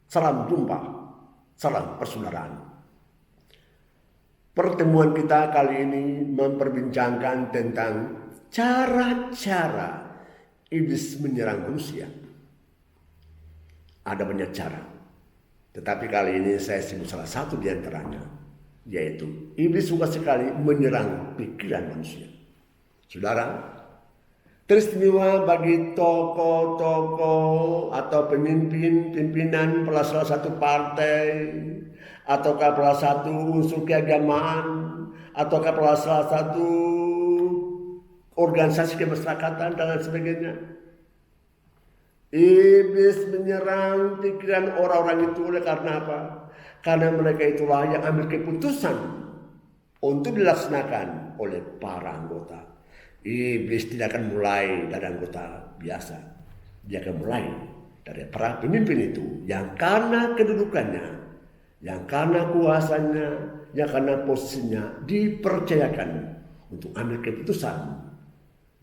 Salam jumpa, salam persaudaraan. Pertemuan kita kali ini memperbincangkan tentang cara-cara iblis menyerang manusia. Ada banyak cara, tetapi kali ini saya sebut salah satu di antaranya, yaitu iblis suka sekali menyerang pikiran manusia. Saudara, teristimewa bagi tokoh-tokoh atau pimpinan salah satu partai, ataukah salah satu unsur keagamaan, ataukah salah satu organisasi kemasyarakatan dan lain sebagainya. Iblis menyerang pikiran orang-orang itu oleh karena apa? Karena mereka itulah yang ambil keputusan untuk dilaksanakan oleh para anggota. Iblis tidak akan mulai dari anggota biasa. Dia akan mulai dari para pemimpin itu yang karena kedudukannya, yang karena kuasanya, yang karena posisinya dipercayakan untuk ambil keputusan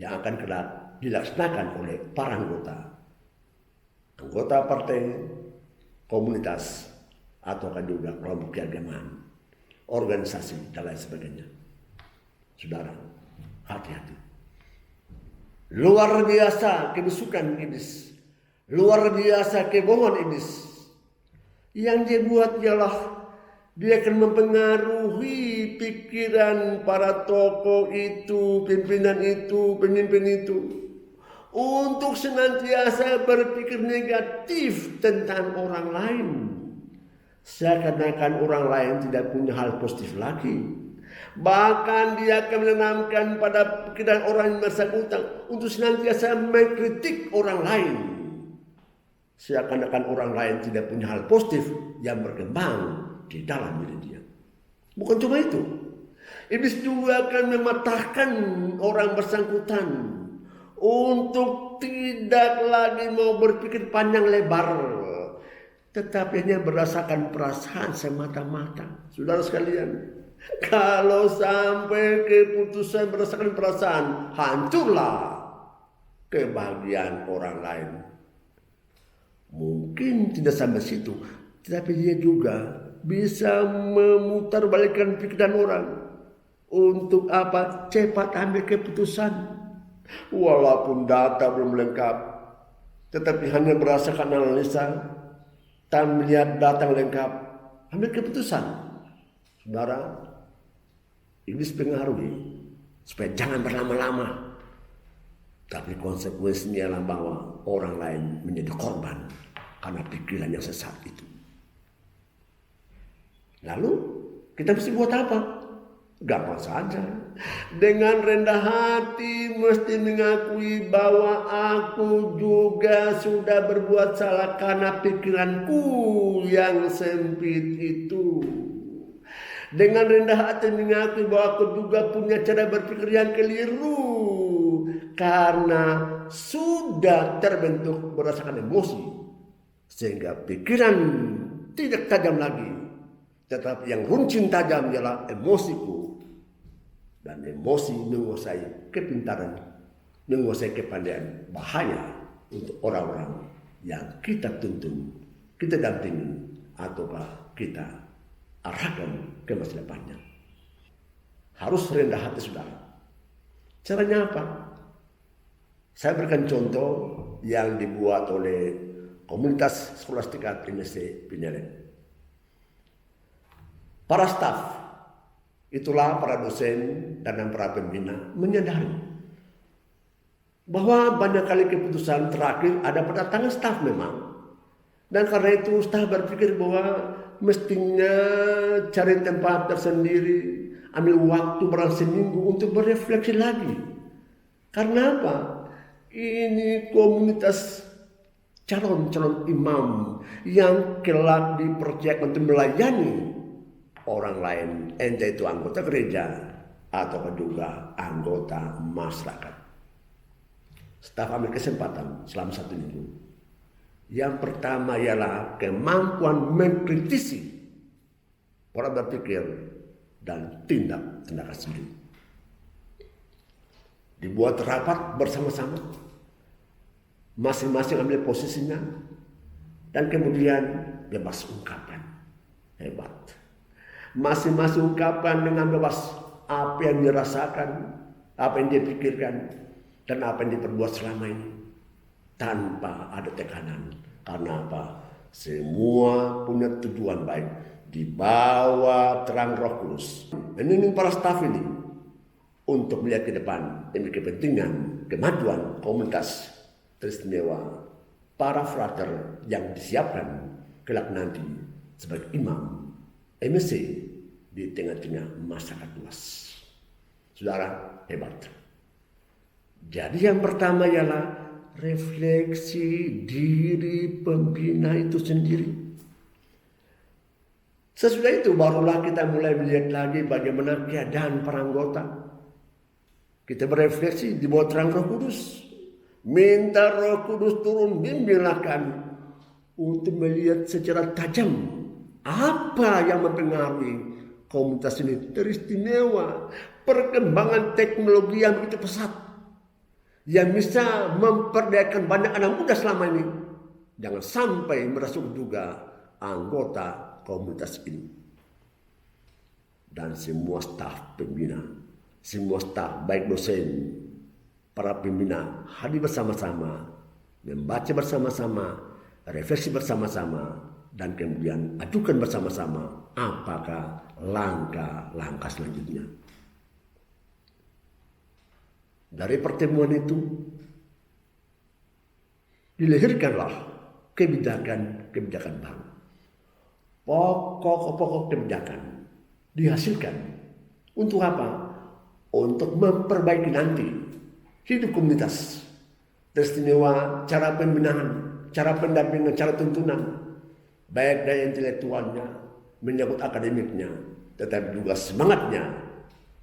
yang akan kelak dilaksanakan oleh para anggota partai, komunitas, atau juga kelompok keagamaan, organisasi, dan lain sebagainya. Saudara, hati-hati. Luar biasa kebusukan iblis, luar biasa kebohongan iblis. Yang dia buat ialah dia akan mempengaruhi pikiran para tokoh itu, pimpinan itu, pemimpin itu, untuk senantiasa berpikir negatif tentang orang lain. Seakan-akan orang lain tidak punya hal positif lagi. Bahkan dia akan menanamkan pada pikiran orang yang bersangkutan untuk senantiasa mengkritik orang lain. Seakan-akan orang lain tidak punya hal positif yang berkembang di dalam diri dia. Bukan cuma itu. Iblis juga akan mematahkan orang bersangkutan untuk tidak lagi mau berpikir panjang lebar, tetapi hanya berdasarkan perasaan semata-mata. Saudara sekalian, kalau sampai keputusan berdasarkan perasaan, hancurlah kebahagiaan orang lain. Mungkin tidak sampai situ, tetapi dia juga bisa memutarbalikkan pikiran orang. Untuk apa? Cepat ambil keputusan. Walaupun data belum lengkap, tetapi hanya berdasarkan analisa, tak melihat data yang lengkap, ambil keputusan. Saudara, iblis pengaruhi supaya jangan berlama-lama. Tapi konsekuensinya adalah bahwa orang lain menjadi korban karena pikiran yang sesat itu. Lalu kita mesti buat apa? Gampang saja. Dengan rendah hati mesti mengakui bahwa aku juga sudah berbuat salah karena pikiranku yang sempit itu. Dengan rendah hati mengakui bahwa aku juga punya cara berpikir yang keliru karena sudah terbentuk berdasarkan emosi, sehingga pikiran tidak tajam lagi, tetapi yang runcing tajam ialah emosiku, dan emosi menguasai kepintaran, menguasai kepandaian, bahaya untuk orang-orang yang kita tuntun, kita dampingi, ataukah kita arahkan ke masa depannya. Harus rendah hati, saudara. Caranya apa? Saya berikan contoh yang dibuat oleh komunitas skolastika PNC Pineret. Para staf, itulah para dosen dan para pembina menyadari bahwa banyak kali keputusan terakhir ada pada tangan staf memang. Dan karena itu staf berpikir bahwa mestinya cari tempat tersendiri, ambil waktu barang seminggu untuk berefleksi lagi. Karena apa? Ini komunitas calon-calon imam yang kelak dipercayakan untuk melayani orang lain, entah itu anggota gereja atau juga anggota masyarakat. Staf ambil kesempatan selama 1 minggu. Yang pertama ialah kemampuan mengkritisi pola berpikir dan tindakan sendiri. Dibuat rapat bersama-sama, masing-masing ambil posisinya, Dan kemudian bebas ungkapan. Hebat. Masing-masing ungkapan dengan bebas apa yang dirasakan, apa yang dia pikirkan, dan apa yang diperbuat selama ini. Tanpa ada tekanan. Karena apa? Semua punya tujuan baik. Di bawah terang Roh Kudus. Ini para staf ini untuk melihat ke depan demi kepentingan kemajuan komunitas teristimewa para frater yang disiapkan kelak nanti sebagai imam MSC di tengah-tengah masyarakat luas. Saudara, hebat. Jadi yang pertama ialah refleksi diri pembina itu sendiri. Sesudah itu barulah kita mulai melihat lagi bagaimana keadaan para anggota. Kita berefleksi di bawah terang Roh Kudus. Minta Roh Kudus turun bimbinglah kami untuk melihat secara tajam apa yang mempengaruhi komunitas ini teristimewa. Perkembangan teknologi yang begitu pesat yang bisa memperdayakan banyak anak muda selama ini. Jangan sampai merasuk juga anggota komunitas ini. Dan semua staf pembina, semua staf baik dosen, para pembina hadir bersama-sama, membaca bersama-sama, refleksi bersama-sama, dan kemudian ajukan bersama-sama apakah langkah-langkah selanjutnya. Dari pertemuan itu dilahirkanlah kebijakan-kebijakan baru. Pokok-pokok kebijakan dihasilkan. Untuk apa? Untuk memperbaiki nanti hidup komunitas. Teristimewa cara pembinaan, cara pendampingan, cara tuntunan. Baik dari intelektualnya, menyangkut akademiknya, tetapi juga semangatnya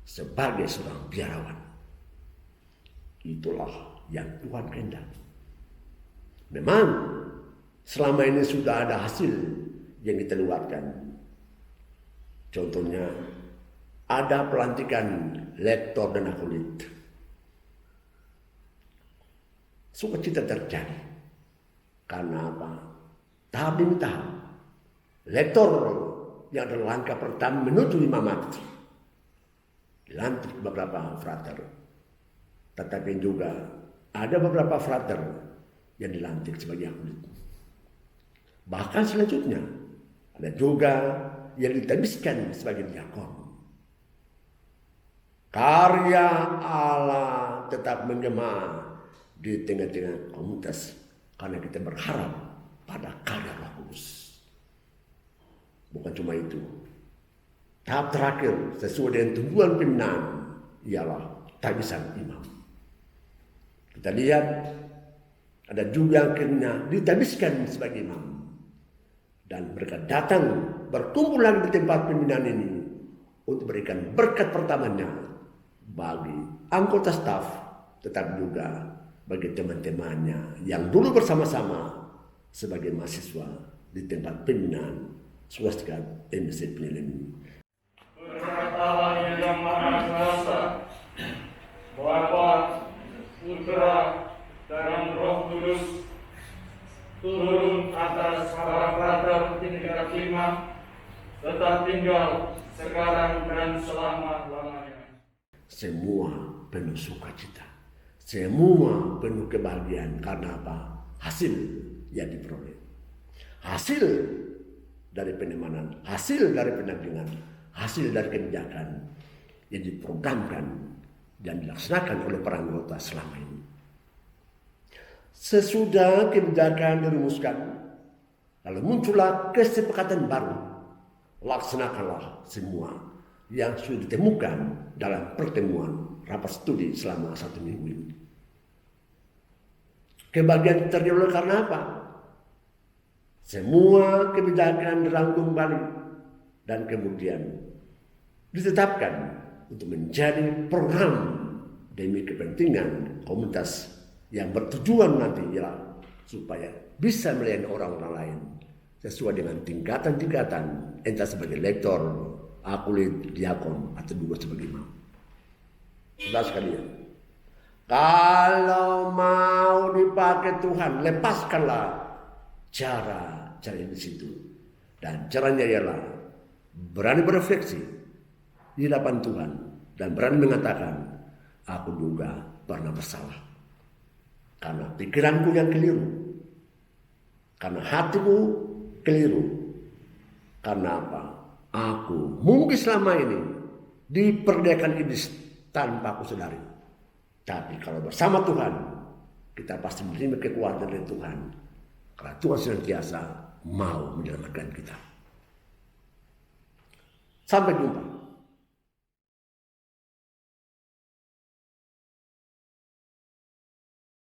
sebagai seorang biarawan. Itulah yang Tuhan kehendaki. Memang selama ini sudah ada hasil yang kita keluarkan. Contohnya ada pelantikan lektor dan akulit. Sukacita terjadi. Karena apa? Tahap demi tahap. Lektor yang adalah langkah pertama menuju imamat. Dilantik beberapa frater. Tetapi juga ada beberapa frater yang dilantik sebagai akulit. Bahkan selanjutnya ada juga yang ditabiskan sebagai diakon. Karya Allah tetap menggema di tengah-tengah komunitas karena kita berharap pada karya Roh Kudus. Bukan cuma itu. Tahap terakhir sesuai dengan tujuan pembinaan ialah tabisan imam. Kita lihat ada juga akhirnya ditabiskan sebagai imam. Dan mereka datang berkumpul lagi di tempat pembinaan ini untuk berikan berkat pertamanya bagi anggota staf, tetapi juga bagi teman-temannya yang dulu bersama-sama sebagai mahasiswa di tempat pembinaan swastika MSC Penyelem. Berkatalah yang Maha Kuasa, Bapa, Putra, dan Roh Kudus turun atas para frater tingkat 5, tetap tinggal sekarang dan selama-lamanya. Semua penuh sukacita, semua penuh kebahagiaan karena apa? Hasil yang diperoleh, hasil dari penemanan, hasil dari pendampingan, hasil dari kebijakan yang diprogramkan dan dilaksanakan oleh para anggota selama ini. Sesudah kebijakan dirumuskan, lalu muncullah kesepakatan baru. Laksanakanlah semua yang sudah ditemukan dalam pertemuan rapat studi selama 1 minggu ini. Kebahagiaan terjadi karena apa? Semua kebijakan dirangkum balik dan kemudian ditetapkan untuk menjadi program demi kepentingan komunitas yang bertujuan nanti ialah supaya bisa melayani orang-orang lain sesuai dengan tingkatan-tingkatan, entah sebagai lektor, akulit, diakon, atau juga sebagai imam. Saudara sekalian, kalau mau dipakai Tuhan, lepaskanlah cara cari di situ. Dan caranya ialah berani berefleksi di hadapan Tuhan dan berani mengatakan, aku juga pernah bersalah. Karena pikiranku yang keliru, karena hatiku keliru. Karena apa? Aku mungkin selama ini diperdayakan iblis tanpa aku sadari. Tapi kalau bersama Tuhan, kita pasti menerima kekuatan dari Tuhan. Karena Tuhan senantiasa mau menyelamatkan kita. Sampai jumpa.